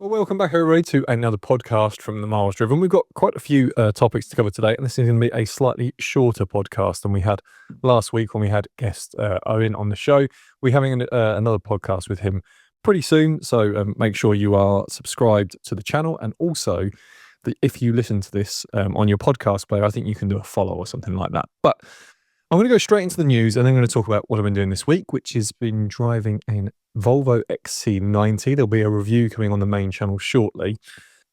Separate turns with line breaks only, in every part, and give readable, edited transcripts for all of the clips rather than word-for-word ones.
Well, welcome back, everybody, to another podcast from the Miles Driven. We've got quite a few topics to cover today, and this is going to be a slightly shorter podcast than we had last week when we had guest Owen on the show. We're having another podcast with him pretty soon, so make sure you are subscribed to the channel, and also if you listen to this on your podcast player, I think you can do a follow or something like that. But I'm going to go straight into the news, and then I'm going to talk about what I've been doing this week, which has been driving a Volvo XC90. There'll be a review coming on the main channel shortly.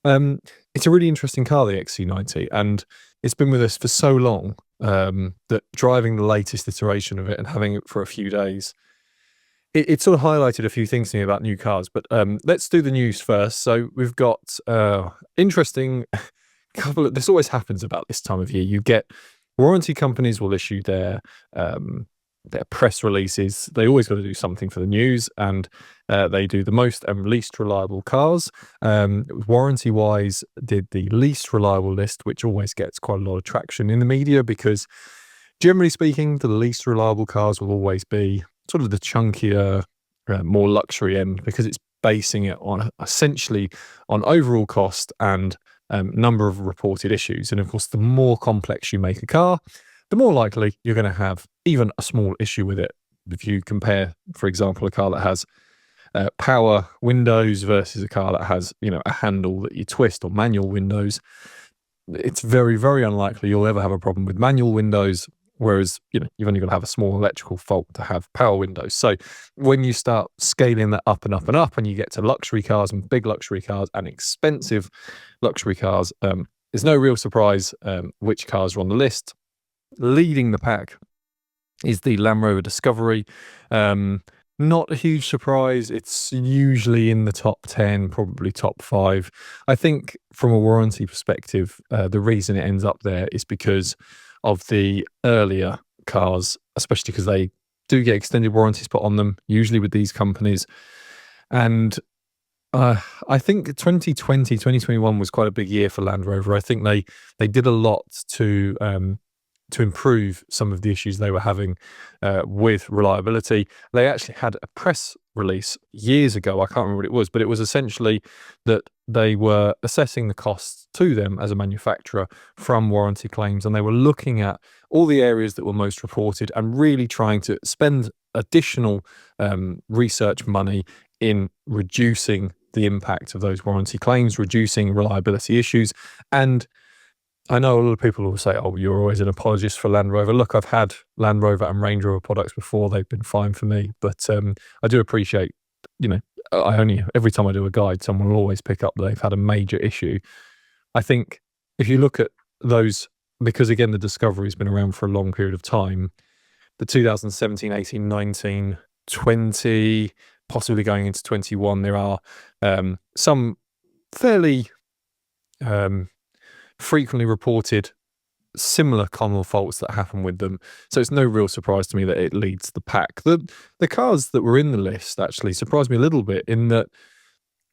It's a really interesting car, the XC90, and it's been with us for so long that driving the latest iteration of it and having it for a few days, it sort of highlighted a few things to me about new cars. But let's do the news first. So we've got interesting couple of, this always happens about this time of year. You get warranty companies will issue their press releases. They always got to do something for the news, and they do the most and least reliable cars. Warranty-wise, did the least reliable list, which always gets quite a lot of traction in the media because, generally speaking, the least reliable cars will always be sort of the chunkier, more luxury end, because it's basing it on essentially on overall cost and number of reported issues. And of course, the more complex you make a car, the more likely you're going to have even a small issue with it. If you compare, for example, a car that has power windows versus a car that has, a handle that you twist, or manual windows, it's very, very unlikely you'll ever have a problem with manual windows. Whereas, you've only got to have a small electrical fault to have power windows. So when you start scaling that up and up and up, and you get to luxury cars and big luxury cars and expensive luxury cars, there's no real surprise which cars are on the list. Leading the pack is the Land Rover Discovery. Not a huge surprise. It's usually in the top 10, probably top 5. I think from a warranty perspective, the reason it ends up there is because of the earlier cars, especially because they do get extended warranties put on them, usually with these companies. And I think 2021 was quite a big year for Land Rover. I think they did a lot to improve some of the issues they were having with reliability. They actually had a press release years ago. I can't remember what it was, but it was essentially that they were assessing the costs to them as a manufacturer from warranty claims, and they were looking at all the areas that were most reported and really trying to spend additional research money in reducing the impact of those warranty claims, reducing reliability issues. And I know a lot of people will say, oh, you're always an apologist for Land Rover. Look, I've had Land Rover and Range Rover products before. They've been fine for me. But I do appreciate, every time I do a guide, someone will always pick up that they've had a major issue. I think if you look at those, because again, the Discovery's been around for a long period of time, the 2017, 18, 19, 20, possibly going into 21, there are some fairly frequently reported similar common faults that happen with them. So it's no real surprise to me that it leads the pack. The cars that were in the list actually surprised me a little bit, in that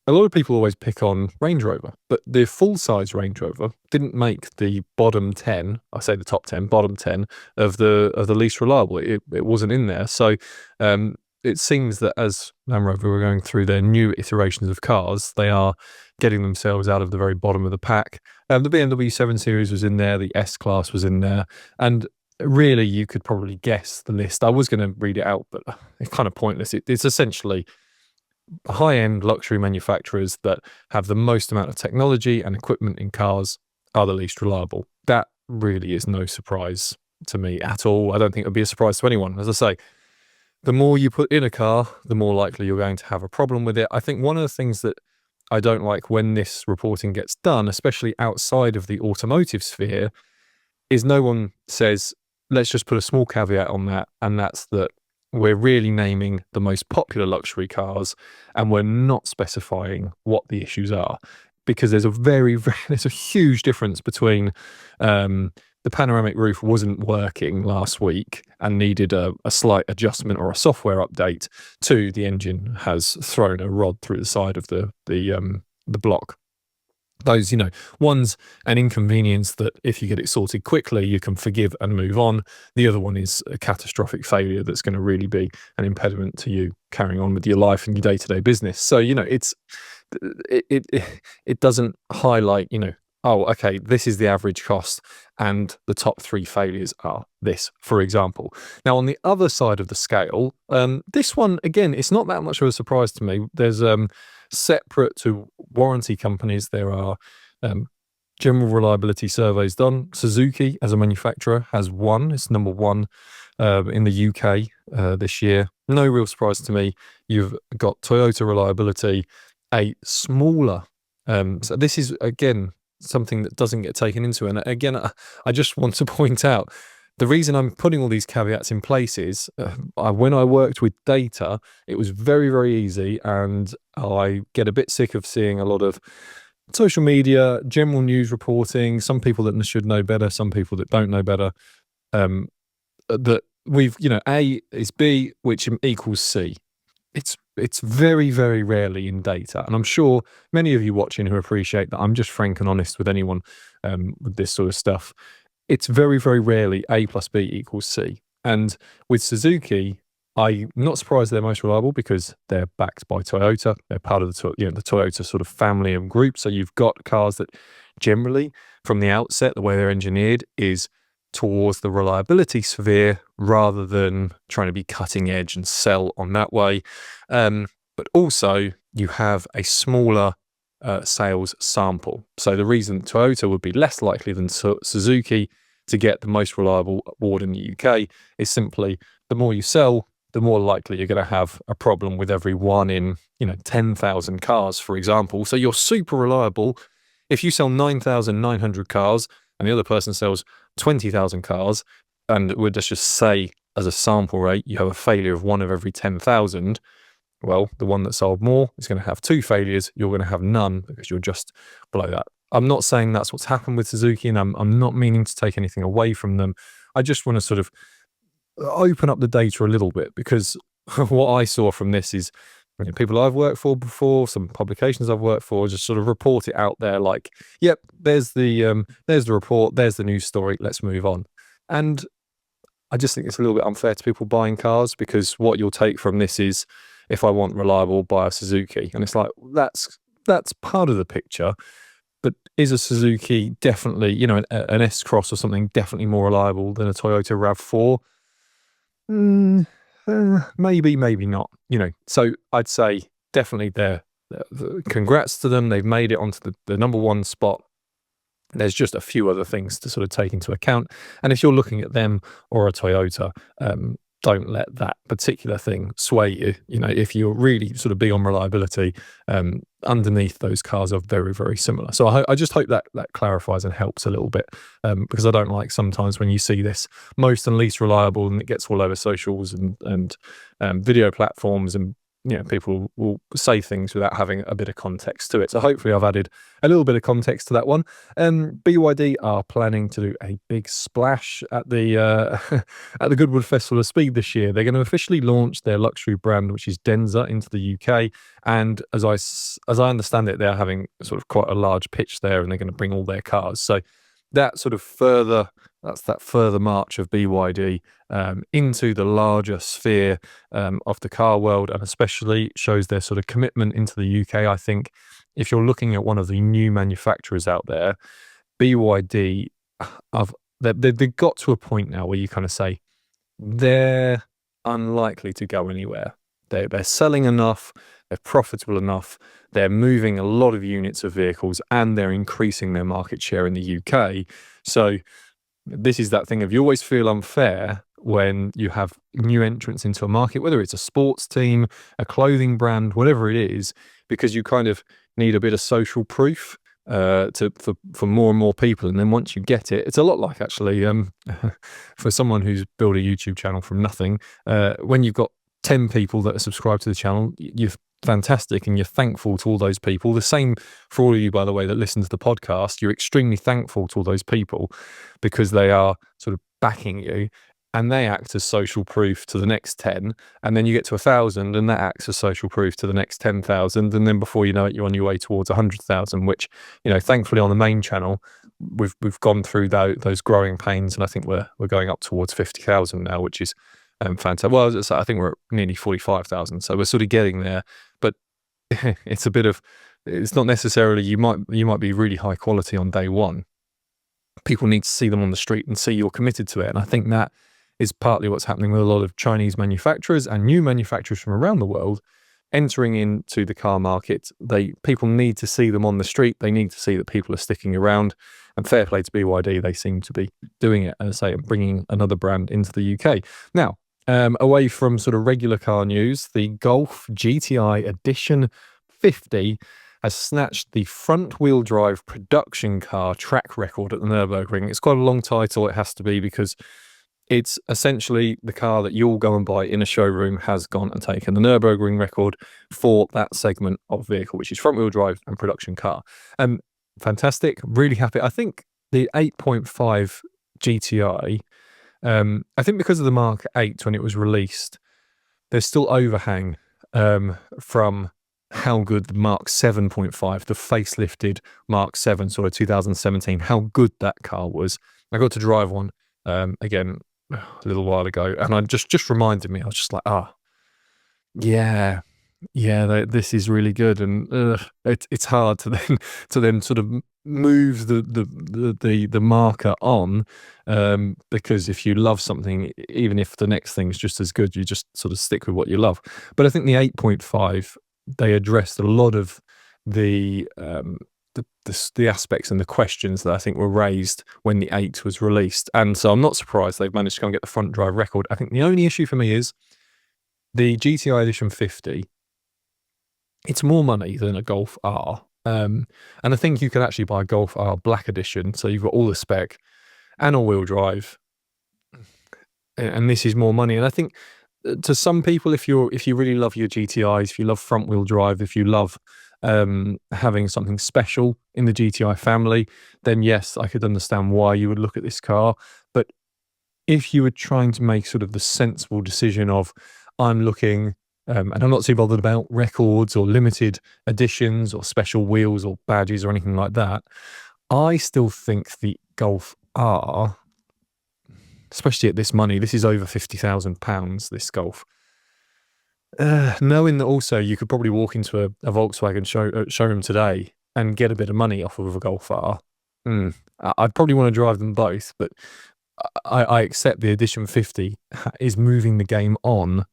a lot of people always pick on Range Rover, but the full-size Range Rover didn't make the bottom 10, I say the top 10, bottom 10 of the least reliable. It wasn't in there. So it seems that as Land Rover were going through their new iterations of cars, they are getting themselves out of the very bottom of the pack. The BMW 7 Series was in there, the S-Class was in there, and really you could probably guess the list. I was going to read it out, but it's kind of pointless. It's essentially high-end luxury manufacturers that have the most amount of technology and equipment in cars are the least reliable. That really is no surprise to me at all. I don't think it would be a surprise to anyone. As I say, the more you put in a car, the more likely you're going to have a problem with it. I think one of the things that I don't like when this reporting gets done, especially outside of the automotive sphere, is no one says, let's just put a small caveat on that, and that's that we're really naming the most popular luxury cars and we're not specifying what the issues are. Because there's a huge difference between the panoramic roof wasn't working last week and needed a slight adjustment or a software update, to the engine has thrown a rod through the side of the block. Those, one's an inconvenience that if you get it sorted quickly, you can forgive and move on. The other one is a catastrophic failure that's going to really be an impediment to you carrying on with your life and your day-to-day business. So, it doesn't highlight, oh, okay, this is the average cost and the top 3 failures are this, for example. Now, on the other side of the scale, this one, again, it's not that much of a surprise to me. There's separate to warranty companies, there are general reliability surveys done. Suzuki, as a manufacturer, has one. It's number 1 in the UK this year. No real surprise to me. You've got Toyota Reliability, a smaller. So this is, again, something that doesn't get taken into. And again, I just want to point out, the reason I'm putting all these caveats in place is when I worked with data, it was very, very easy. And I get a bit sick of seeing a lot of social media, general news reporting, some people that should know better, some people that don't know better, that we've, A is B, which equals C. It's very, very rarely in data. And I'm sure many of you watching who appreciate that I'm just frank and honest with anyone with this sort of stuff. It's very, very rarely A plus B equals C. And with Suzuki, I'm not surprised they're most reliable because they're backed by Toyota. They're part of the Toyota sort of family and group. So you've got cars that generally, from the outset, the way they're engineered is towards the reliability sphere rather than trying to be cutting edge and sell on that way. But also, you have a smaller sales sample. So the reason Toyota would be less likely than Suzuki to get the most reliable award in the UK is simply the more you sell, the more likely you're going to have a problem with every 1 in 10,000 cars, for example. So you're super reliable. If you sell 9,900 cars and the other person sells 20,000 cars, and we'll just say as a sample rate, you have a failure of 1 of every 10,000, well, the one that sold more is going to have 2 failures. You're going to have none because you're just below that. I'm not saying that's what's happened with Suzuki, and I'm not meaning to take anything away from them. I just want to sort of open up the data a little bit, because what I saw from this is people I've worked for before, some publications I've worked for, just sort of report it out there like, yep, there's the report, there's the news story, let's move on. And I just think it's a little bit unfair to people buying cars, because what you'll take from this is, if I want reliable, buy a Suzuki. And it's like, that's part of the picture. But is a Suzuki definitely, an S-Cross or something, definitely more reliable than a Toyota RAV4? Maybe, maybe not. So I'd say definitely congrats to them. They've made it onto the number 1 spot. There's just a few other things to sort of take into account. And if you're looking at them or a Toyota, don't let that particular thing sway you. If you're really sort of big on reliability, underneath, those cars are very, very similar. So I just hope that clarifies and helps a little bit, because I don't like sometimes when you see this most and least reliable and it gets all over socials and video platforms, and people will say things without having a bit of context to it. So hopefully I've added a little bit of context to that one. BYD are planning to do a big splash at the at the Goodwood Festival of Speed this year. They're going to officially launch their luxury brand, which is Denza, into the UK. And as I understand it, they're having sort of quite a large pitch there, and they're going to bring all their cars. So that sort of further march of BYD into the larger sphere of the car world, and especially shows their sort of commitment into the UK. I think if you're looking at one of the new manufacturers out there, BYD, they've got to a point now where you kind of say they're unlikely to go anywhere. They're selling enough, they're profitable enough, they're moving a lot of units of vehicles, and they're increasing their market share in the UK. So this is that thing of, you always feel unfair when you have new entrants into a market, whether it's a sports team, a clothing brand, whatever it is, because you kind of need a bit of social proof for more and more people. And then once you get it, it's a lot like, actually, for someone who's built a YouTube channel from nothing, when you've got 10 people that are subscribed to the channel, you're fantastic and you're thankful to all those people. The same for all of you, by the way, that listen to the podcast. You're extremely thankful to all those people, because they are sort of backing you, and they act as social proof to the next 10, and then you get to 1,000 and that acts as social proof to the next 10,000, and then before you know it, you're on your way towards 100,000, which, thankfully on the main channel, we've gone through those growing pains, and I think we're going up towards 50,000 now, which is fantastic. Well, I think we're at nearly 45,000, so we're sort of getting there, but it's a bit of it's not necessarily you might be really high quality on day one. People need to see them on the street and see you're committed to it. And I think that is partly what's happening with a lot of Chinese manufacturers and new manufacturers from around the world entering into the car market. People need to see them on the street. They need to see that people are sticking around. And fair play to BYD, they seem to be doing it, as I say, bringing another brand into the UK. Now, away from sort of regular car news, the Golf GTI Edition 50 has snatched the front-wheel drive production car track record at the Nürburgring. It's quite a long title, it has to be, because it's essentially the car that you'll go and buy in a showroom has gone and taken the Nürburgring record for that segment of vehicle, which is front-wheel drive and production car. Fantastic, really happy. I think the 8.5 GTI, I think because of the Mark 8 when it was released, there's still overhang from how good the Mark 7.5, the facelifted Mark 7, sort of 2017, how good that car was. I got to drive one again a little while ago, and I just reminded me, I was just like, yeah, this is really good, and it's hard to then sort of move the marker on, because if you love something, even if the next thing's just as good, you just sort of stick with what you love. But I think the 8.5, they addressed a lot of the aspects and the questions that I think were raised when the 8 was released, and so I'm not surprised they've managed to go and get the front drive record. I think the only issue for me is the GTI Edition 50. It's more money than a Golf R, and I think you can actually buy a Golf R Black Edition, so you've got all the spec and all-wheel drive, and this is more money. And I think to some people, if you really love your GTIs, if you love front-wheel drive, if you love having something special in the GTI family, then yes, I could understand why you would look at this car. But if you were trying to make sort of the sensible decision of, I'm looking, and I'm not too bothered about records or limited editions or special wheels or badges or anything like that, I still think the Golf R, especially at this money, this is over £50,000, this Golf. Knowing that also you could probably walk into a Volkswagen showroom today and get a bit of money off of a Golf R. I'd probably want to drive them both, but I accept the Edition 50 is moving the game on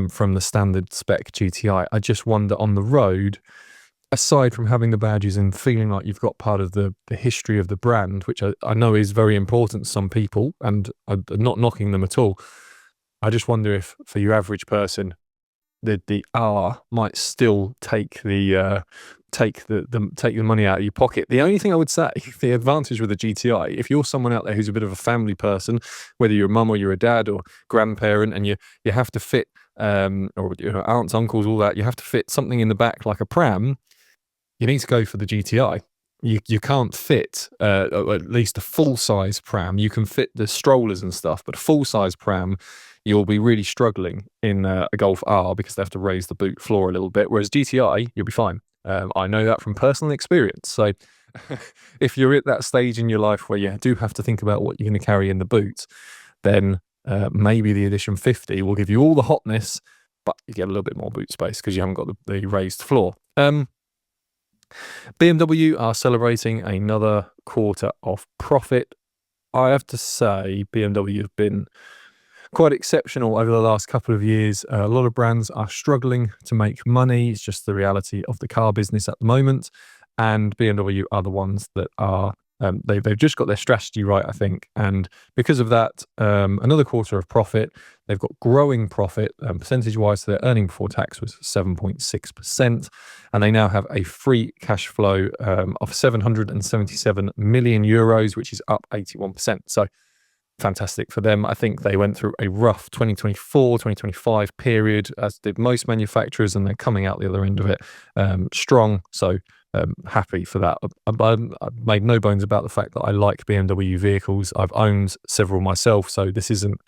from the standard spec GTI. I just wonder on the road, aside from having the badges and feeling like you've got part of the history of the brand, which I know is very important to some people, and I'm not knocking them at all, I just wonder if for your average person, the R might still take the money out of your pocket. The only thing I would say, the advantage with the GTI, if you're someone out there who's a bit of a family person, whether you're a mum or you're a dad or grandparent, and you have to fit, or aunts, uncles, all that, you have to fit something in the back like a pram, you need to go for the GTI. You can't fit, or at least a full-size pram. You can fit the strollers and stuff, but a full-size pram, you'll be really struggling in a Golf R because they have to raise the boot floor a little bit, whereas GTI, you'll be fine. I know that from personal experience. So if you're at that stage in your life where you do have to think about what you're going to carry in the boot, then maybe the Edition 50 will give you all the hotness, but you get a little bit more boot space because you haven't got the raised floor. BMW are celebrating another quarter of profit. I have to say, BMW have been quite exceptional over the last couple of years. A lot of brands are struggling to make money. It's just the reality of the car business at the moment. And BMW are the ones that are, they've just got their strategy right, I think. And because of that, another quarter of profit. They've got growing profit, percentage-wise, so their earning before tax was 7.6%. And they now have a free cash flow of 777 million euros, which is up 81%. So fantastic for them. I think they went through a rough 2024, 2025 period, as did most manufacturers, and they're coming out the other end of it strong. So happy for that. I've made no bones about the fact that I like BMW vehicles. I've owned several myself, so this isn't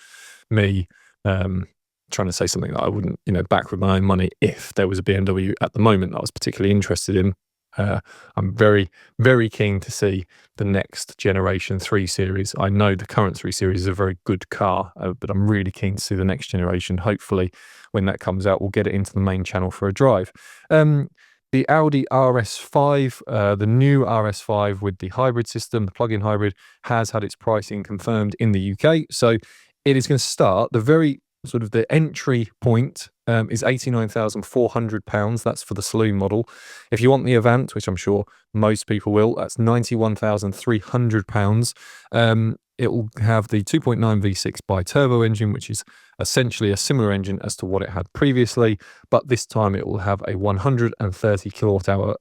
me trying to say something that I wouldn't, back with my own money if there was a BMW at the moment that I was particularly interested in. I'm very, very keen to see the next generation 3 Series. I know the current 3 Series is a very good car, but I'm really keen to see the next generation. Hopefully, when that comes out, we'll get it into the main channel for a drive. the Audi RS5, the new RS5 with the hybrid system, the plug-in hybrid, has had its pricing confirmed in the UK. So it is going to start, the very sort of the entry point is £89,400. That's for the saloon model. If you want the Avant, which I'm sure most people will, that's £91,300. It will have the 2.9 V6 bi-turbo engine, which is essentially a similar engine as to what it had previously, but this time it will have a 130 kilowatt hour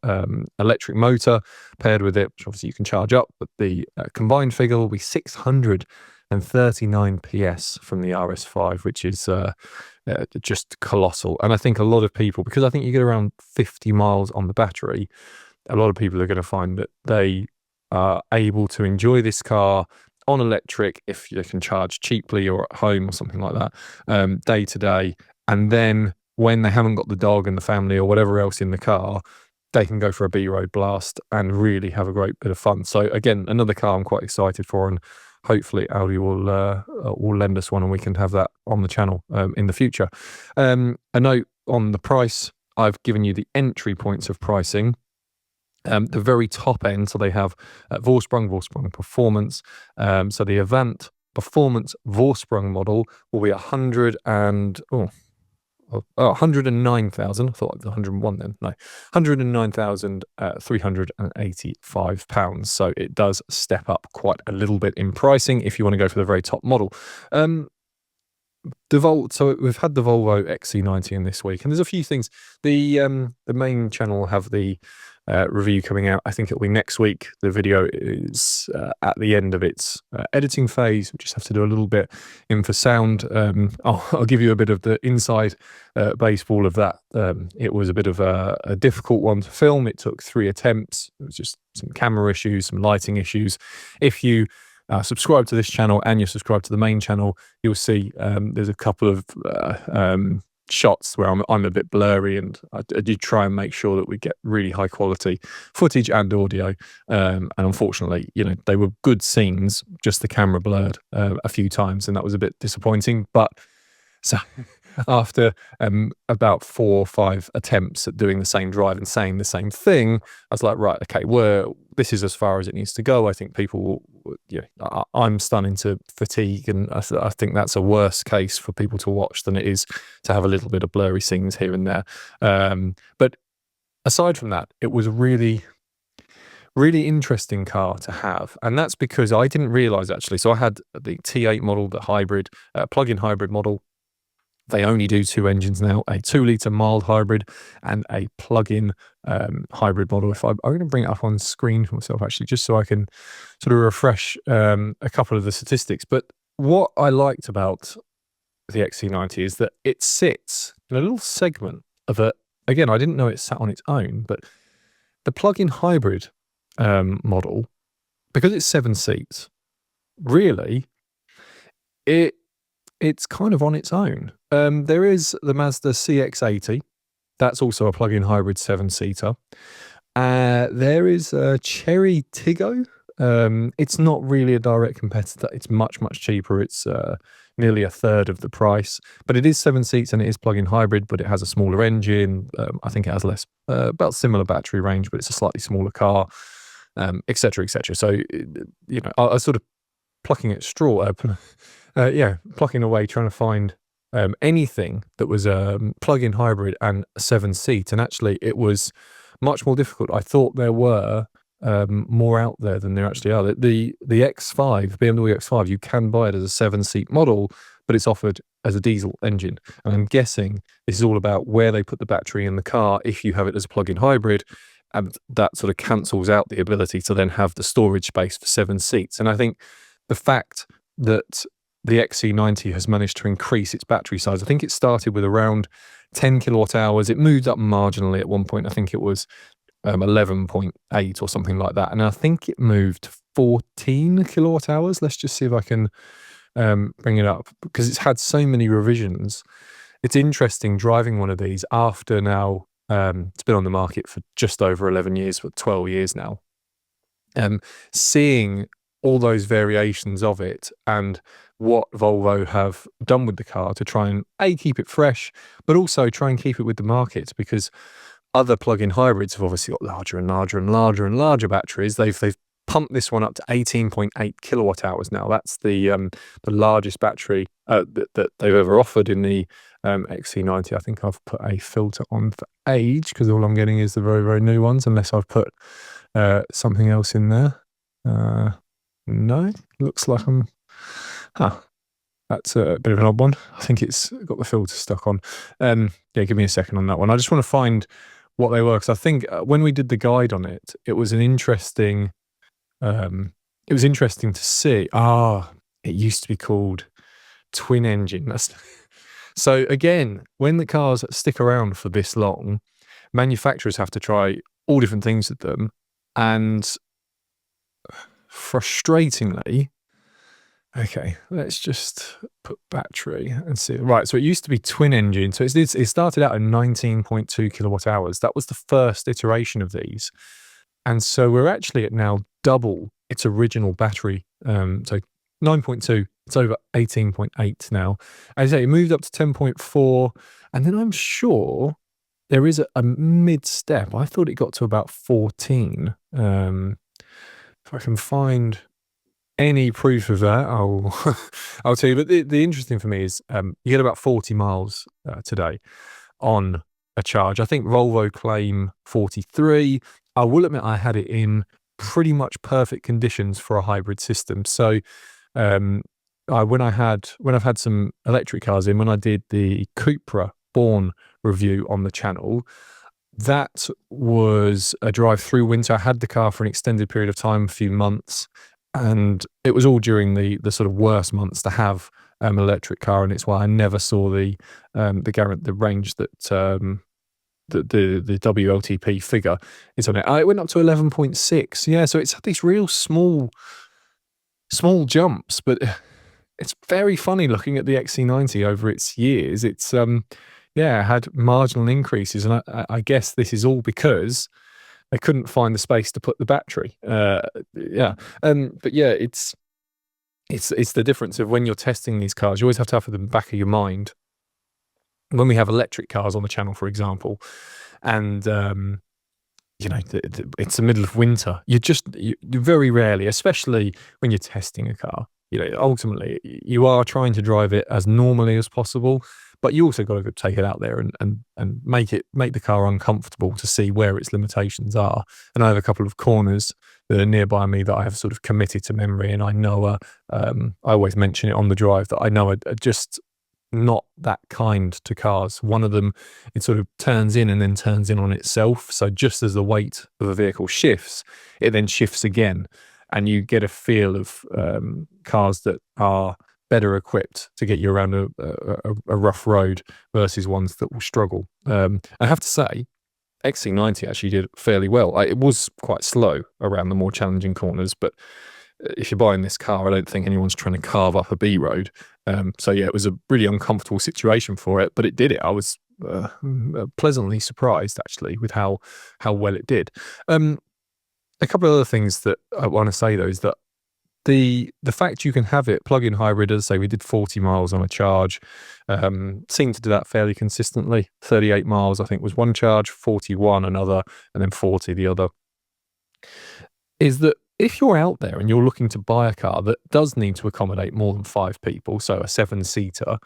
electric motor paired with it, which obviously you can charge up, but the combined figure will be 639 PS from the RS5, which is just colossal. And I think a lot of people, because I think you get around 50 miles on the battery, a lot of people are going to find that they are able to enjoy this car on electric if you can charge cheaply or at home or something like that, day to day. And then when they haven't got the dog and the family or whatever else in the car, they can go for a B-road blast and really have a great bit of fun. So again, another car I'm quite excited for, and hopefully Audi will lend us one and we can have that on the channel in the future. A note on the price, I've given you the entry points of pricing. The very top end, so they have Vorsprung Performance. So the Avant Performance Vorsprung model will be 109,000. I thought it was 101 then. No, £109,385. So it does step up quite a little bit in pricing if you want to go for the very top model. So we've had the Volvo XC90 in this week, and there's a few things. The main channel will have the review coming out. I think it'll be next week. The video is at the end of its editing phase. We just have to do a little bit in for sound. I'll give you a bit of the inside baseball of that. It was a bit of a difficult one to film. It took 3 attempts. It was just some camera issues, some lighting issues. If you subscribe to this channel and you're subscribed to the main channel, you'll see there's a couple of shots where I'm a bit blurry, and I do try and make sure that we get really high quality footage and audio, and unfortunately, they were good scenes, just the camera blurred a few times, and that was a bit disappointing. But so after about 4 or 5 attempts at doing the same drive and saying the same thing, I was like, right, okay, this is as far as it needs to go. I think people I'm starting to fatigue, and I think that's a worse case for people to watch than it is to have a little bit of blurry scenes here and there. But aside from that, it was a really, really interesting car to have, and that's because I didn't realize actually. So I had the T8 model, the hybrid, plug-in hybrid model. They only do 2 engines now, a 2-litre mild hybrid and a plug-in hybrid model. I'm going to bring it up on screen for myself, actually, just so I can sort of refresh a couple of the statistics. But what I liked about the XC90 is that it sits in a little segment of again, I didn't know it sat on its own, but the plug-in hybrid model, because it's 7 seats, really, it's kind of on its own. There is the Mazda CX-80. That's also a plug-in hybrid 7-seater. There is a Chery Tiggo. It's not really a direct competitor. It's much, much cheaper. It's nearly a third of the price. But it is 7 seats and it is plug-in hybrid, but it has a smaller engine. I think it has about similar battery range, but it's a slightly smaller car, etc., etc. So, I was sort of plucking away, trying to find anything that was a plug-in hybrid and a 7-seat, and actually it was much more difficult. I thought there were more out there than there actually are. The X5, BMW X5, you can buy it as a 7-seat model, but it's offered as a diesel engine, and I'm guessing this is all about where they put the battery in the car if you have it as a plug-in hybrid, and that sort of cancels out the ability to then have the storage space for 7 seats. And I think the fact that the XC90 has managed to increase its battery size. I think it started with around 10 kilowatt hours. It moved up marginally at one point. I think it was 11.8 or something like that. And I think it moved to 14 kilowatt hours. Let's just see if I can bring it up, because it's had so many revisions. It's interesting driving one of these after now, it's been on the market for just over 11 years, for 12 years now. Seeing all those variations of it and what Volvo have done with the car to try and keep it fresh, but also try and keep it with the market, because other plug-in hybrids have obviously got larger and larger and larger and larger batteries. They've pumped this one up to 18.8 kilowatt hours now. That's the largest battery that they've ever offered in the XC90. I think I've put a filter on for age because all I'm getting is the very, very new ones, unless I've put something else in there. No, looks like I'm... That's a bit of an odd one. I think it's got the filter stuck on. Yeah, give me a second on that one. I just want to find what they were, because I think when we did the guide on it, it was an interesting... it was interesting to see. It used to be called twin engine. So again, when the cars stick around for this long, manufacturers have to try all different things with them, and frustratingly, okay, let's just put battery and see. Right, so it used to be twin engine. So it started out at 19.2 kilowatt hours. That was the first iteration of these. And so we're actually at now double its original battery. So 9.2, it's over 18.8 now. As I say, it moved up to 10.4. And then I'm sure there is a mid-step. I thought it got to about 14. If I can find any proof of that, I'll tell you. But the interesting for me is you get about 40 miles today on a charge. I think Volvo claim 43. I will admit I had it in pretty much perfect conditions for a hybrid system. So when I've had some electric cars in, when I did the Cupra Born review on the channel, that was a drive through winter. I had the car for an extended period of time, a few months, and it was all during the sort of worst months to have an electric car, and it's why I never saw the range that the WLTP figure is on it. It went up to 11.6. Yeah, so it's had these real small jumps, but it's very funny looking at the XC90 over its years. It's had marginal increases, and I guess this is all because they couldn't find the space to put the battery. But yeah, it's the difference of when you're testing these cars. You always have to have in the back of your mind when we have electric cars on the channel, for example, and it's the middle of winter. You very rarely, especially when you're testing a car, ultimately you are trying to drive it as normally as possible, but you also got to take it out there and make the car uncomfortable to see where its limitations are. And I have a couple of corners that are nearby me that I have sort of committed to memory, and I know I always mention it on the drive that I know are just not that kind to cars. One of them, it sort of turns in and then turns in on itself. So just as the weight of a vehicle shifts, it then shifts again, and you get a feel of cars that are better equipped to get you around a rough road versus ones that will struggle. I have to say, XC90 actually did fairly well. It was quite slow around the more challenging corners, but if you're buying this car, I don't think anyone's trying to carve up a B road. So yeah, it was a really uncomfortable situation for it, but it did it. I was pleasantly surprised actually with how well it did. A couple of other things that I want to say though is that the fact you can have it plug-in hybrid, as I say, we did 40 miles on a charge, seemed to do that fairly consistently. 38 miles I think was one charge, 41 another, and then 40 the other. Is that if you're out there and you're looking to buy a car that does need to accommodate more than 5 people, so a 7-seater,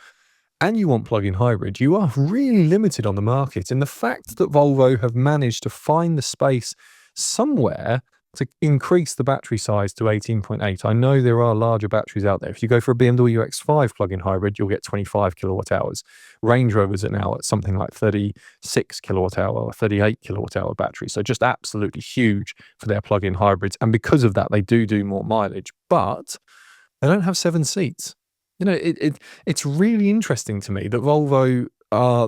and you want plug-in hybrid, you are really limited on the market. And the fact that Volvo have managed to find the space somewhere to increase the battery size to 18.8. I know there are larger batteries out there. If you go for a BMW X5 plug-in hybrid, you'll get 25 kilowatt hours. Range Rovers are now at something like 36 kilowatt hour or 38 kilowatt hour batteries. So just absolutely huge for their plug-in hybrids. And because of that, they do more mileage, but they don't have 7 seats. It's really interesting to me that Volvo,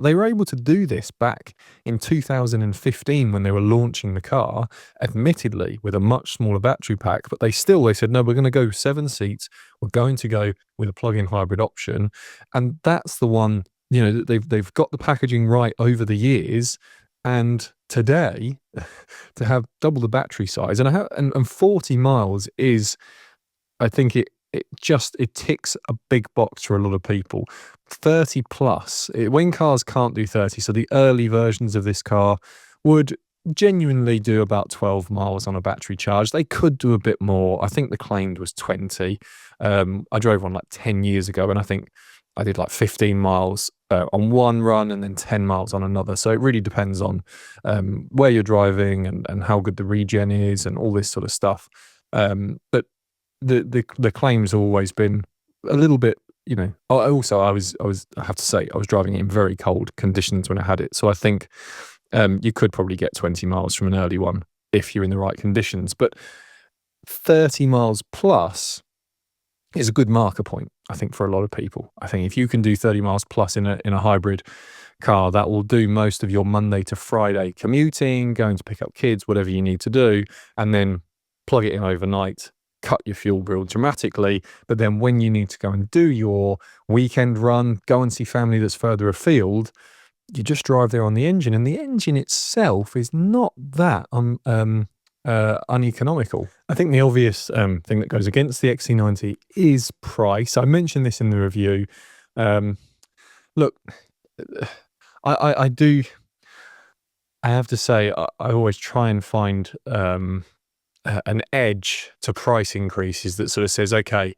they were able to do this back in 2015 when they were launching the car, admittedly with a much smaller battery pack, but they said, no, we're going to go 7 seats. We're going to go with a plug-in hybrid option. And that's the one, they've got the packaging right over the years. And today, to have double the battery size and 40 miles is, I think it ticks a big box for a lot of people. 30 plus, when cars can't do 30, so the early versions of this car would genuinely do about 12 miles on a battery charge. They could do a bit more. I think the claimed was 20. I drove one like 10 years ago, and I think I did like 15 miles on one run and then 10 miles on another. So it really depends on where you're driving and how good the regen is and all this sort of stuff. But the claims have always been a little bit, you know. Also, I have to say, I was driving it in very cold conditions when I had it. So I think you could probably get 20 miles from an early one if you're in the right conditions. But 30 miles plus is a good marker point, I think, for a lot of people. I think if you can do 30 miles plus in a hybrid car, that will do most of your Monday to Friday commuting, going to pick up kids, whatever you need to do, and then plug it in overnight, cut your fuel bill dramatically. But then when you need to go and do your weekend run, go and see family that's further afield, you just drive there on the engine, and the engine itself is not that uneconomical. I think the obvious thing that goes against the XC90 is price. I mentioned this in the review. Look, I have to say, I always try and find an edge to price increases that sort of says, okay,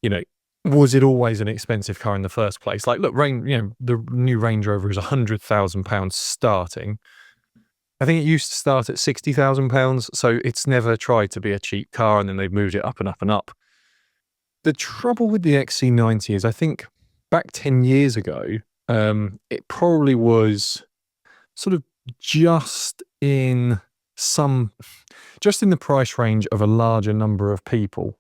you know, was it always an expensive car in the first place? Like, look, the new Range Rover is £100,000 starting. I think it used to start at £60,000, so it's never tried to be a cheap car, and then they've moved it up and up and up. The trouble with the XC90 is, I think back 10 years ago, it probably was sort of just in the price range of a larger number of people.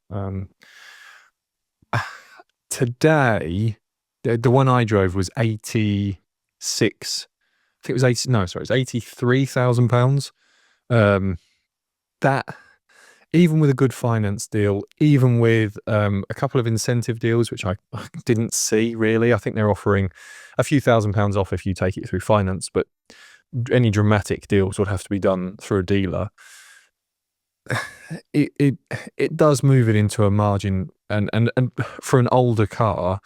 Today, the one I drove was 86. I think it was it's £83,000. That, even with a good finance deal, even with a couple of incentive deals, which I didn't see really. I think they're offering a few £1,000s off if you take it through finance, but any dramatic deals would have to be done through a dealer. It does move it into a margin, and for an older car,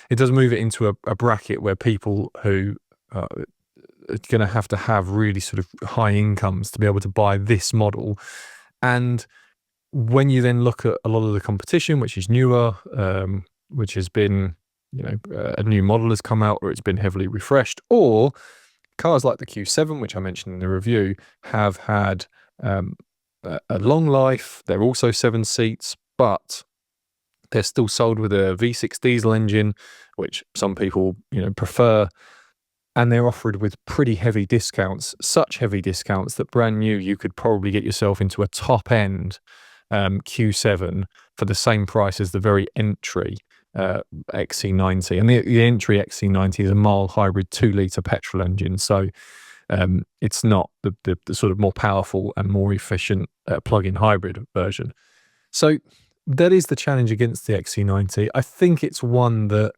it does move it into a bracket where people who are going to have really sort of high incomes to be able to buy this model. And when you then look at a lot of the competition, which is newer, which has been, a new model has come out, or it's been heavily refreshed, or cars like the Q7, which I mentioned in the review, have had a long life. They're also 7 seats, but they're still sold with a V6 diesel engine, which some people, prefer. And they're offered with pretty heavy discounts, such heavy discounts that brand new, you could probably get yourself into a top end Q7 for the same price as the very entry XC90. And the entry XC90 is a mild hybrid 2-litre petrol engine. So it's not the sort of more powerful and more efficient plug-in hybrid version. So that is the challenge against the XC90. I think it's one that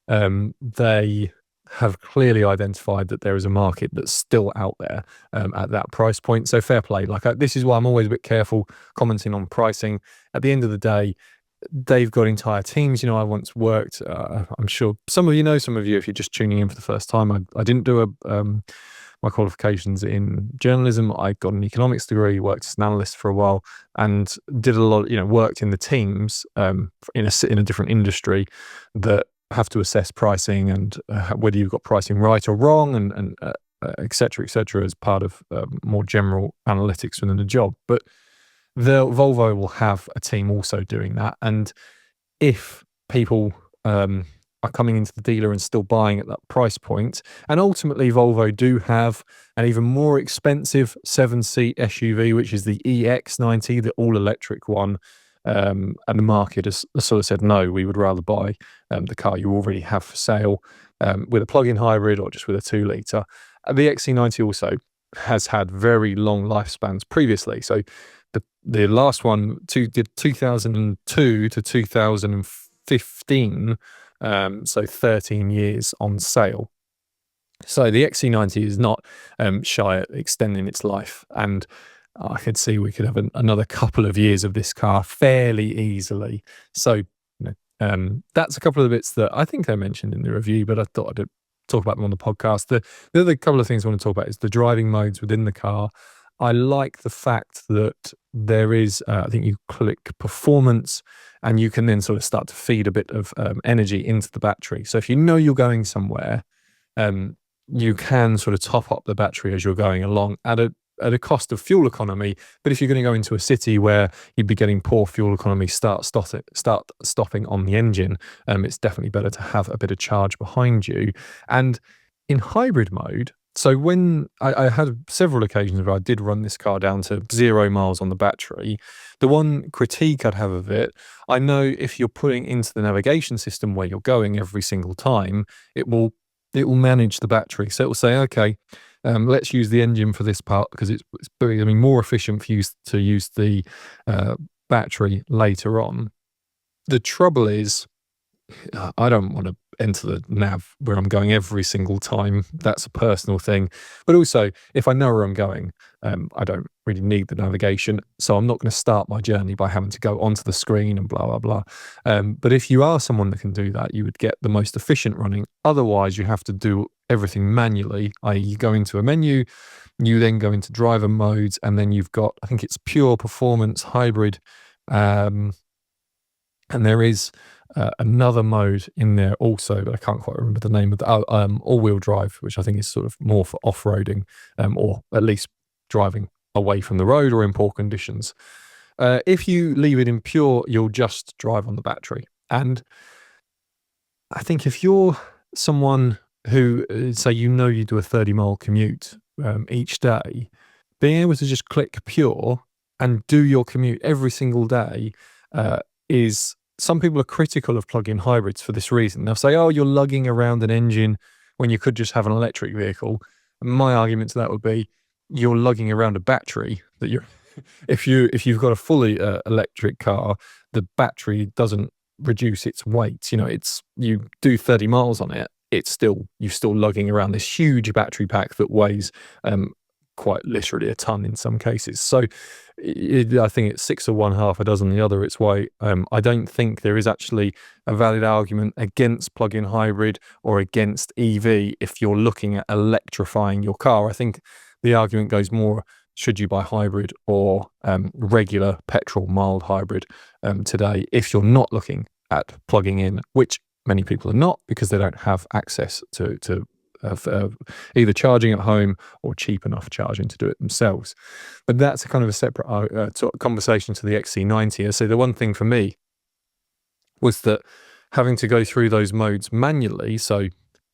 they have clearly identified that there is a market that's still out there at that price point. So fair play. This is why I'm always a bit careful commenting on pricing. At the end of the day, they've got entire teams. I once worked, I'm sure some of you, if you're just tuning in for the first time, I didn't do my qualifications in journalism. I got an economics degree, worked as an analyst for a while, and did a lot, worked in the teams in a different industry that have to assess pricing and whether you've got pricing right or wrong, and et cetera, as part of more general analytics within the job. But the Volvo will have a team also doing that. And if people are coming into the dealer and still buying at that price point, and ultimately Volvo do have an even more expensive 7-seat SUV, which is the EX90, the all-electric one, and the market has sort of said, no, we would rather buy the car you already have for sale with a plug-in hybrid or just with a 2-litre. The XC90 also has had very long lifespans previously. So the last one did 2002 to 2015, so 13 years on sale. So the XC90 is not shy at extending its life, and I could see we could have another couple of years of this car fairly easily. So that's a couple of the bits that I think I mentioned in the review, but I thought I'd talk about them on the podcast. The other couple of things I want to talk about is the driving modes within the car. I like the fact that there is, I think you click performance and you can then sort of start to feed a bit of energy into the battery. So if you know you're going somewhere, you can sort of top up the battery as you're going along at a cost of fuel economy. But if you're going to go into a city where you'd be getting poor fuel economy, start stopping on the engine, it's definitely better to have a bit of charge behind you. And in hybrid mode, so when I had several occasions where I did run this car down to 0 miles on the battery, the one critique I'd have of it, I know if you're putting into the navigation system where you're going every single time, it will manage the battery. So it will say, okay, let's use the engine for this part because it's more efficient for you to use the battery later on. The trouble is, I don't want to enter the nav where I'm going every single time. That's a personal thing. But also, if I know where I'm going, I don't really need the navigation. So I'm not going to start my journey by having to go onto the screen and blah, blah, blah. But if you are someone that can do that, you would get the most efficient running. Otherwise, you have to do everything manually, i.e. you go into a menu, you then go into driver modes, and then you've got, I think it's pure performance, hybrid, and there is another mode in there also, but I can't quite remember the name of the all-wheel drive, which I think is sort of more for off-roading, or at least driving away from the road or in poor conditions. If you leave it in pure, you'll just drive on the battery. And I think if you're someone who, say, you do a 30-mile commute each day, being able to just click pure and do your commute every single day is... Some people are critical of plug-in hybrids for this reason. They'll say, oh, you're lugging around an engine when you could just have an electric vehicle. And my argument to that would be, you're lugging around a battery that you're... If you've got a fully electric car, the battery doesn't reduce its weight. You do 30 miles on it, you're still lugging around this huge battery pack that weighs quite literally a ton in some cases. So I think it's 6 of one, half a dozen the other its weight. I don't think there is actually a valid argument against plug-in hybrid or against EV if you're looking at electrifying your car. I think the argument goes more, should you buy hybrid or regular petrol mild hybrid today, if you're not looking at plugging in, which many people are not because they don't have access to either charging at home or cheap enough charging to do it themselves. But that's a kind of a separate sort of conversation to the XC90. So the one thing for me was that having to go through those modes manually, so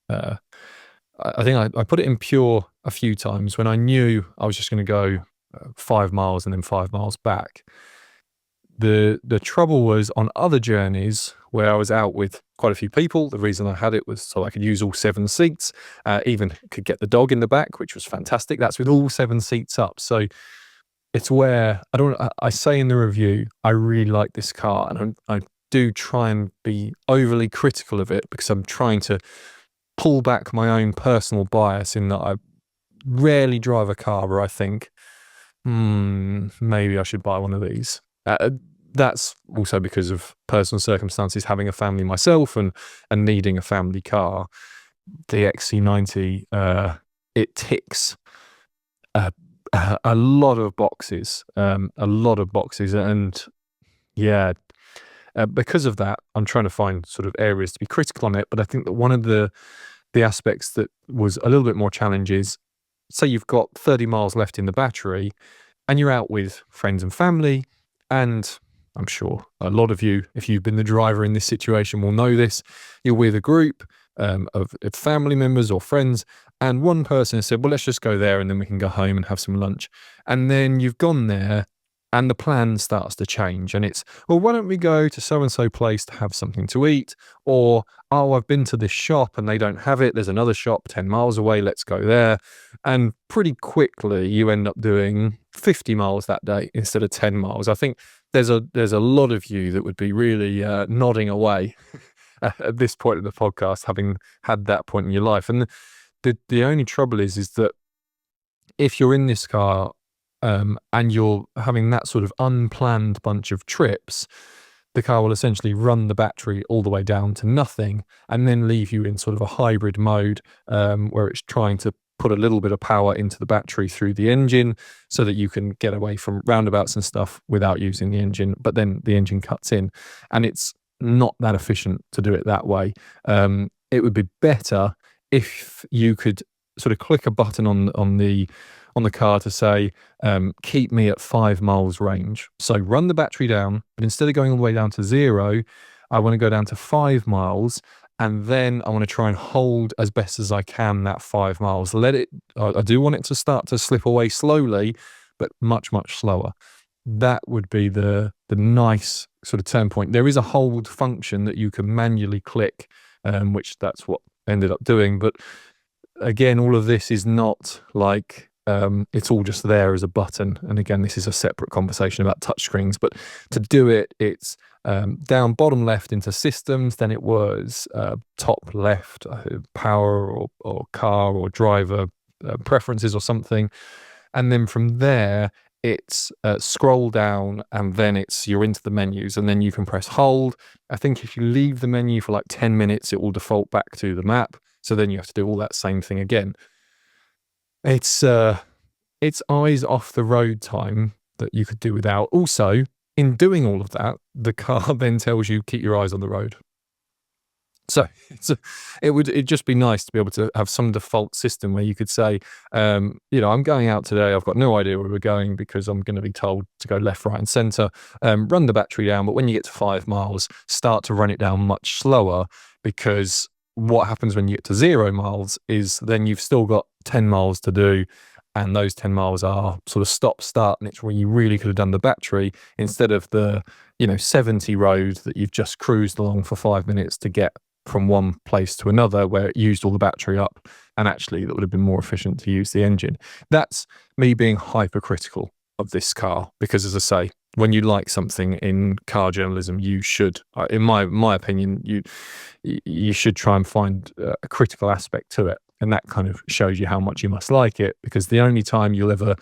I think I put it in pure a few times when I knew I was just going to go 5 miles and then 5 miles back. The trouble was on other journeys where I was out with quite a few people. The reason I had it was so I could use all 7 seats, even could get the dog in the back, which was fantastic. That's with all 7 seats up. So it's where I say in the review, I really like this car, and I do try and be overly critical of it because I'm trying to pull back my own personal bias in that I rarely drive a car where I think, maybe I should buy one of these. That's also because of personal circumstances, having a family myself and needing a family car. The XC90, it ticks a lot of boxes, and yeah, because of that, I'm trying to find sort of areas to be critical on it. But I think that one of the aspects that was a little bit more challenge is, say you've got 30 miles left in the battery and you're out with friends and family, and I'm sure a lot of you, if you've been the driver in this situation, will know this. You're with a group of family members or friends, and one person has said, well, let's just go there and then we can go home and have some lunch. And then you've gone there and the plan starts to change, and it's, well, why don't we go to so-and-so place to have something to eat? Or, oh, I've been to this shop and they don't have it. There's another shop 10 miles away. Let's go there. And pretty quickly you end up doing 50 miles that day instead of 10 miles. I think there's a lot of you that would be really nodding away at this point in the podcast, having had that point in your life. And the only trouble is that if you're in this car and you're having that sort of unplanned bunch of trips, the car will essentially run the battery all the way down to nothing and then leave you in sort of a hybrid mode, where it's trying to put a little bit of power into the battery through the engine so that you can get away from roundabouts and stuff without using the engine, but then the engine cuts in, and it's not that efficient to do it that way. It would be better if you could sort of click a button on the car to say, keep me at 5 miles range. So run the battery down, but instead of going all the way down to 0, I want to go down to 5 miles, and then I want to try and hold as best as I can that 5 miles. I do want it to start to slip away slowly, but much, much slower. That would be the nice sort of turn point. There is a hold function that you can manually click, which that's what I ended up doing. But again, all of this is not like it's all just there as a button. And again, this is a separate conversation about touchscreens. But to do it, it's down bottom left into systems. Then it was top left, power or car or driver preferences or something. And then from there, it's scroll down, and then you're into the menus, and then you can press hold. I think if you leave the menu for like 10 minutes, it will default back to the map. So then you have to do all that same thing again. It's eyes off the road time that you could do without. Also, in doing all of that, the car then tells you keep your eyes on the road. So it'd just be nice to be able to have some default system where you could say, I'm going out today. I've got no idea where we're going because I'm going to be told to go left, right, and center. Run the battery down, but when you get to 5 miles, start to run it down much slower, because what happens when you get to 0 miles is then you've still got 10 miles to do. And those 10 miles are sort of stop start, and it's where you really could have done the battery instead of the 70 road that you've just cruised along for 5 minutes to get from one place to another, where it used all the battery up, and actually that would have been more efficient to use the engine. That's me being hypercritical of this car, because as I say, when you like something in car journalism, you should, in my opinion, you should try and find a critical aspect to it. And that kind of shows you how much you must like it, because the only time you'll ever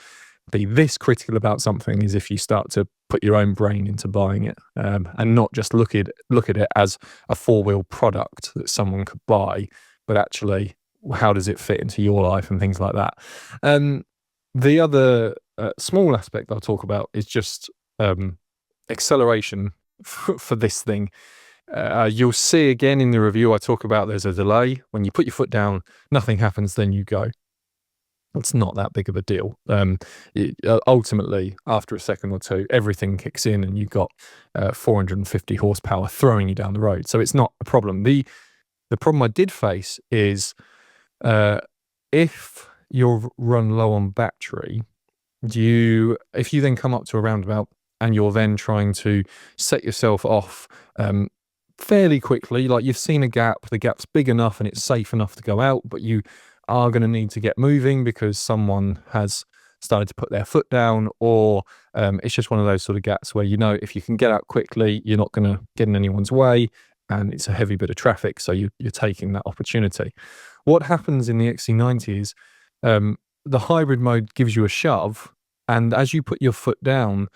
be this critical about something is if you start to put your own brain into buying it, and not just look at it as a 4-wheel product that someone could buy, but actually how does it fit into your life and things like that. The other small aspect I'll talk about is just acceleration for this thing. You'll see again in the review I talk about there's a delay. When you put your foot down, nothing happens, then you go. It's not that big of a deal. Ultimately, after a second or two, everything kicks in and you've got 450 horsepower throwing you down the road. So it's not a problem. The problem I did face is if you're run low on battery, if you then come up to a roundabout and you're then trying to set yourself off fairly quickly, like you've seen a gap, the gap's big enough and it's safe enough to go out, but you are going to need to get moving because someone has started to put their foot down, or it's just one of those sort of gaps where if you can get out quickly, you're not going to get in anyone's way, and it's a heavy bit of traffic, so you're taking that opportunity. What happens in the XC90 is the hybrid mode gives you a shove, and as you put your foot down,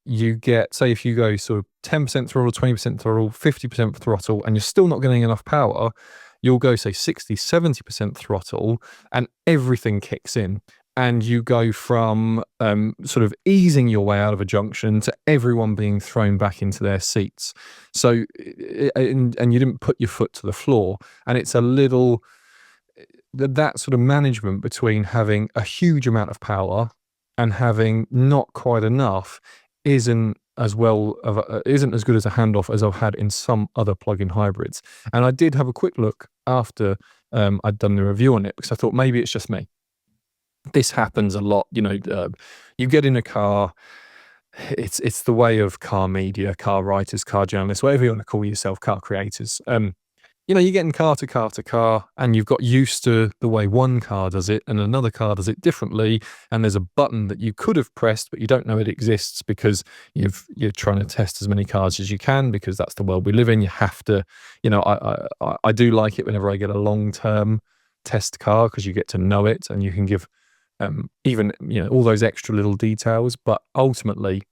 you get, say if you go sort of 10% throttle, 20% throttle, 50% throttle, and you're still not getting enough power, you'll go say 60, 70% throttle, and everything kicks in. And you go from sort of easing your way out of a junction to everyone being thrown back into their seats. So, and you didn't put your foot to the floor. And it's a little, that sort of management between having a huge amount of power and having not quite enough isn't as good as a handoff as I've had in some other plug-in hybrids. And I did have a quick look after I'd done the review on it, because I thought maybe it's just me. This happens a lot. You get in a car, it's the way of car media, car writers, car journalists, whatever you want to call yourself, car creators. You get in car to car to car, and you've got used to the way one car does it and another car does it differently, and there's a button that you could have pressed but you don't know it exists because you're trying to test as many cars as you can, because that's the world we live in. You have to, I do like it whenever I get a long-term test car, because you get to know it and you can give even all those extra little details. But ultimately,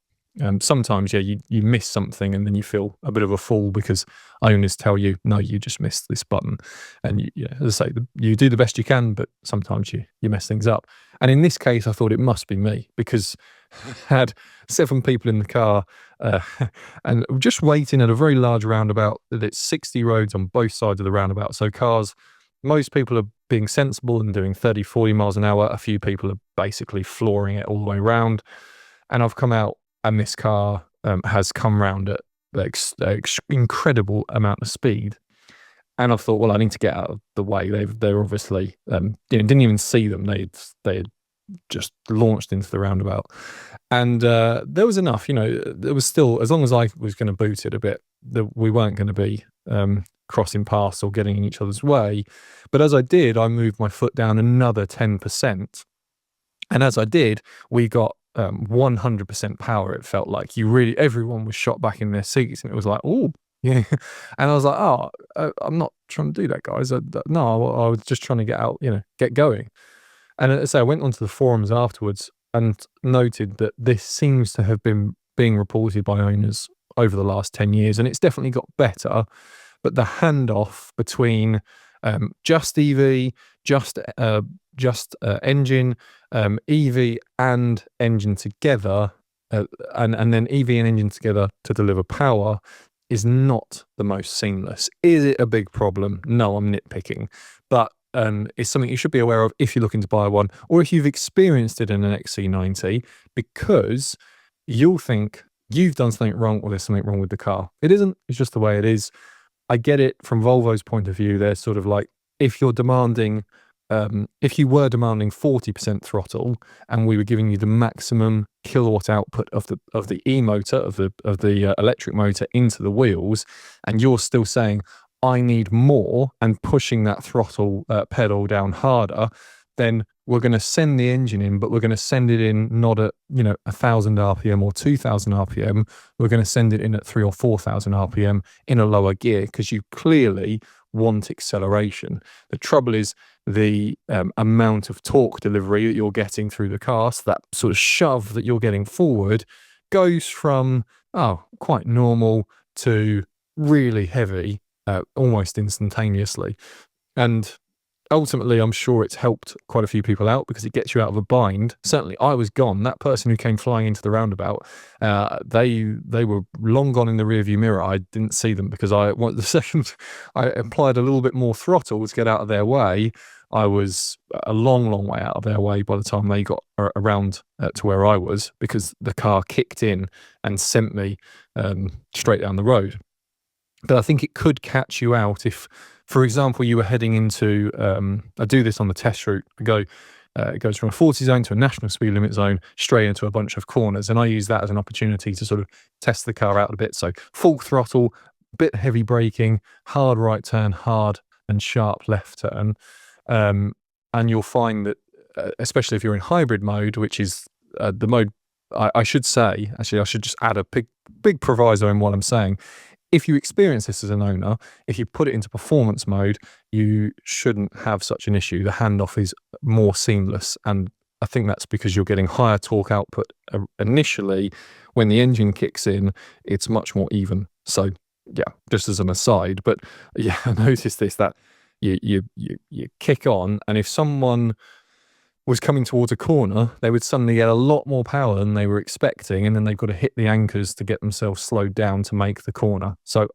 Sometimes, yeah, you miss something and then you feel a bit of a fool because owners tell you, no, you just missed this button. And yeah, as I say, you do the best you can, but sometimes you mess things up. And in this case, I thought it must be me because I had 7 people in the car uh, and just waiting at a very large roundabout. It's 60 roads on both sides of the roundabout. So most people are being sensible and doing 30, 40 miles an hour. A few people are basically flooring it all the way around. And I've come out and this car has come round at incredible amount of speed. And I thought, well, I need to get out of the way. They're obviously, didn't even see them. They had just launched into the roundabout. And there was enough, there was still, as long as I was going to boot it a bit, we weren't going to be crossing paths or getting in each other's way. But as I did, I moved my foot down another 10%. And as I did, we got 100% power. It felt like everyone was shot back in their seats, and it was like, oh, yeah. And I was like, oh, I'm not trying to do that, guys. No, I was just trying to get out, get going. And so I went onto the forums afterwards and noted that this seems to have been being reported by owners over the last 10 years, and it's definitely got better. But the handoff between just EV, just engine, EV and engine together, and then EV and engine together to deliver power is not the most seamless. Is it a big problem? No, I'm nitpicking. But it's something you should be aware of if you're looking to buy one, or if you've experienced it in an XC90, because you'll think you've done something wrong or there's something wrong with the car. It isn't. It's just the way it is. I get it from Volvo's point of view. They're sort of like, if you were demanding 40% throttle and we were giving you the maximum kilowatt output of the e-motor, of the electric motor into the wheels, and you're still saying, I need more, and pushing that throttle pedal down harder, then we're going to send the engine in, but we're going to send it in not at 1,000 RPM or 2,000 RPM. We're going to send it in at 3,000 or 4,000 RPM in a lower gear because you clearly want acceleration. The trouble is the amount of torque delivery that you're getting through the car, so that sort of shove that you're getting forward, goes from quite normal to really heavy almost instantaneously. And ultimately, I'm sure it's helped quite a few people out because it gets you out of a bind. Certainly, I was gone. That person who came flying into the roundabout, they were long gone in the rearview mirror. I didn't see them because the second I applied a little bit more throttle to get out of their way, I was a long, long way out of their way by the time they got around to where I was, because the car kicked in and sent me straight down the road. But I think it could catch you out if, for example, you were heading into, I do this on the test route. It goes from a 40 zone to a national speed limit zone, straight into a bunch of corners. And I use that as an opportunity to sort of test the car out a bit. So full throttle, bit heavy braking, hard right turn, hard and sharp left turn. And you'll find that, especially if you're in hybrid mode, which is the mode, I should say, actually, I should just add a big proviso in what I'm saying. If you experience this as an owner, if you put it into performance mode, you shouldn't have such an issue. The handoff is more seamless, and I think that's because you're getting higher torque output initially. When the engine kicks in, it's much more even. So yeah, just as an aside, but yeah, I noticed this, that you kick on, and if someone was coming towards a corner, they would suddenly get a lot more power than they were expecting, and then they've got to hit the anchors to get themselves slowed down to make the corner. So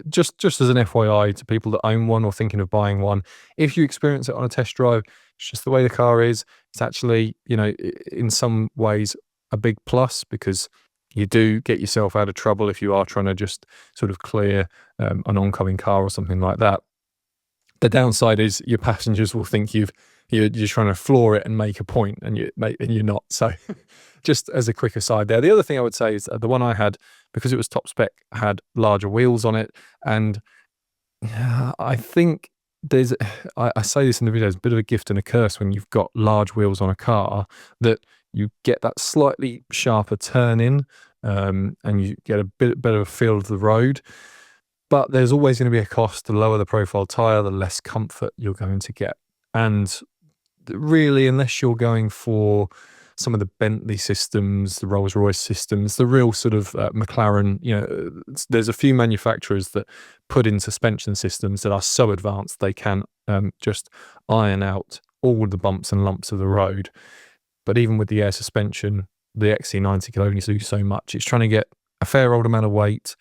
just as an FYI to people that own one or thinking of buying one, if you experience it on a test drive, it's just the way the car is. It's actually, in some ways a big plus, because you do get yourself out of trouble if you are trying to just sort of clear an oncoming car or something like that. The downside is your passengers will think you're trying to floor it and make a point, and you're not. So just as a quick aside there. The other thing I would say is the one I had, because it was top spec, had larger wheels on it. And I think I say this in the video, it's a bit of a gift and a curse when you've got large wheels on a car, that you get that slightly sharper turn in, and you get a bit better of a feel of the road. But there's always going to be a cost. The lower the profile tyre, the less comfort you're going to get. And really, unless you're going for some of the Bentley systems, the Rolls-Royce systems, the real sort of McLaren, there's a few manufacturers that put in suspension systems that are so advanced they can just iron out all the bumps and lumps of the road. But even with the air suspension, the XC90 can only do so much. It's trying to get a fair old amount of weight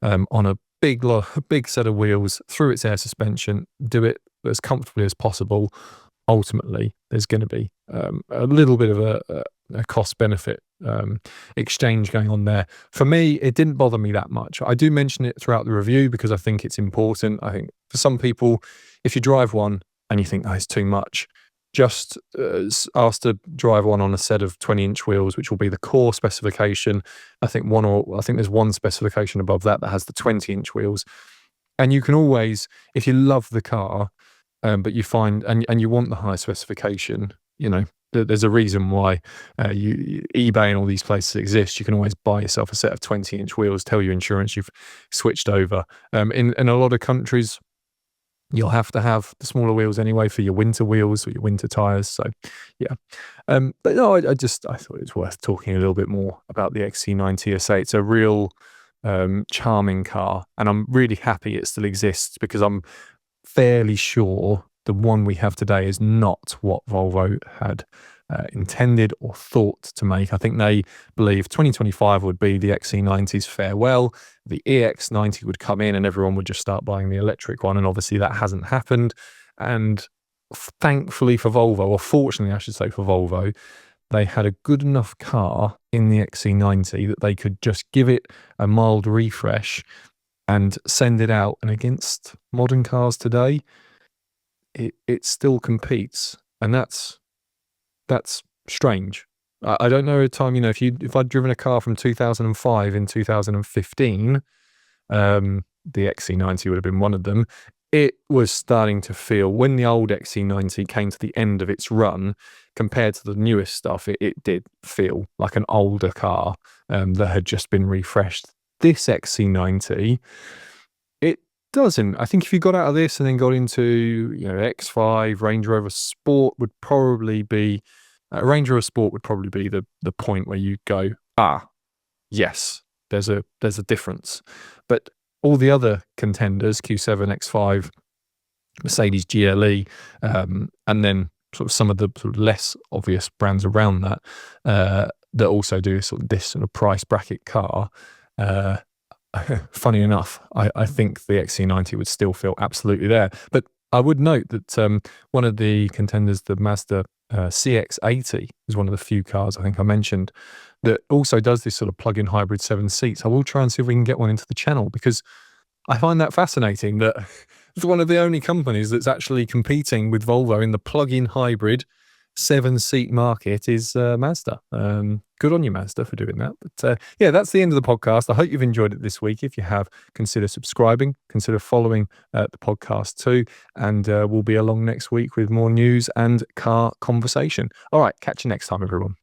on a big set of wheels through its air suspension, do it as comfortably as possible. Ultimately, there's going to be a little bit of a cost benefit exchange going on there. For me, it didn't bother me that much. I do mention it throughout the review because I think it's important. I think for some people, if you drive one and you think, oh, it's too much, just ask to drive one on a set of 20-inch wheels, which will be the core specification. I think there's one specification above that has the 20-inch wheels. And you can always, if you love the car, but you find and you want the high specification, there's a reason why eBay and all these places exist. You can always buy yourself a set of 20-inch wheels, tell your insurance you've switched over. In a lot of countries, you'll have to have the smaller wheels anyway for your winter wheels or your winter tires. So, yeah. But no, I thought it was worth talking a little bit more about the XC90. I say it's a real charming car, and I'm really happy it still exists because I'm fairly sure the one we have today is not what Volvo had intended or thought to make. I think they believe 2025 would be the XC90's farewell. The EX90 would come in and everyone would just start buying the electric one. And obviously that hasn't happened. And thankfully for Volvo, or fortunately I should say for Volvo, they had a good enough car in the XC90 that they could just give it a mild refresh and send it out. And against modern cars today, it still competes. And that's strange. I don't know a time, if I'd driven a car from 2005 in 2015, the XC90 would have been one of them. It was starting to feel, when the old XC90 came to the end of its run, compared to the newest stuff, it did feel like an older car that had just been refreshed. This XC90, it doesn't. I think if you got out of this and then got into X5, Range Rover Sport would probably be Range Rover Sport would probably be the point where you go, yes, there's a difference. But all the other contenders, Q7, X5, Mercedes GLE, and then sort of some of the sort of less obvious brands around that that also do this sort of price bracket car. Funny enough, I think the XC90 would still feel absolutely there. But I would note that one of the contenders, the Mazda CX-80, is one of the few cars I think I mentioned that also does this sort of plug-in hybrid 7 seats. I will try and see if we can get one into the channel because I find that fascinating that it's one of the only companies that's actually competing with Volvo in the plug-in hybrid 7-seat market is Mazda. Good on you, Mazda, for doing that. But yeah, that's the end of the podcast. I hope you've enjoyed it this week. If you have, consider subscribing, consider following the podcast too, and we'll be along next week with more news and car conversation. All right, catch you next time, everyone.